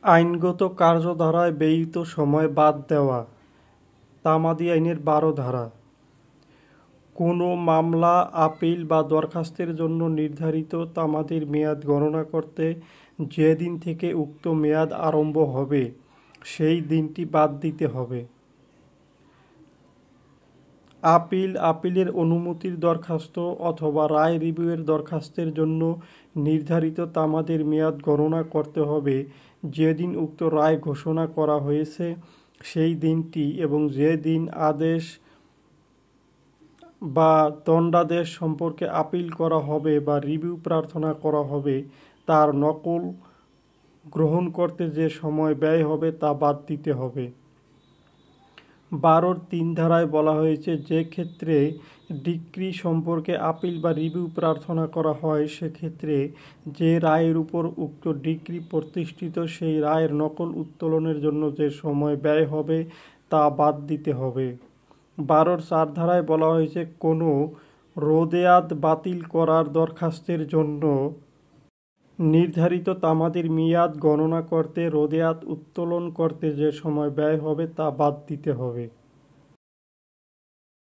আইনগত কার্যধারায় ব্যয়িত সময় বাদ দেওয়া। তামাদি আইনের ১২ ধারা। কোনো মামলা, আপিল বা দরখাস্তের জন্য নির্ধারিত তামাদির মেয়াদ গণনা করতে যেদিন থেকে উক্ত মেয়াদ আরম্ভ হবে সেই দিনটি বাদ দিতে হবে। আপিলের অনুমতির দরখাস্ত অথবা রায় রিভিউয়ের দরখাস্তের জন্য নির্ধারিত তামাদির মেয়াদ গণনা করতে হবে যেদিন উক্ত রায় ঘোষণা করা হয়েছে সেই দিনটি এবং যেদিন আদেশ বা দণ্ডাদেশ সম্পর্কে আপিল করা হবে বা রিভিউ প্রার্থনা করা হবে তার নকল গ্রহণ করতে যে সময় ব্যয় হবে তা বাদ দিতে হবে। ১২-র ৩ ধারায় বলা হয়েছে, যে ক্ষেত্রে ডিক্রি সম্পর্কে আপিল বা রিভিউ প্রার্থনা করা হয় সেক্ষেত্রে যে রায়ের উপর উক্ত ডিক্রি প্রতিষ্ঠিত সেই রায়ের নকল উত্তোলনের জন্য যে সময় ব্যয় হবে তা বাদ দিতে হবে। ১২-র ৪ ধারায় বলা হয়েছে, কোনো রোদেয়াত বাতিল করার দরখাস্তের জন্য নির্ধারিত তামাদির মেয়াদ গণনা করতে রোদেয়াত উত্তোলন করতে যে সময় ব্যয় হবে তা বাদ দিতে হবে।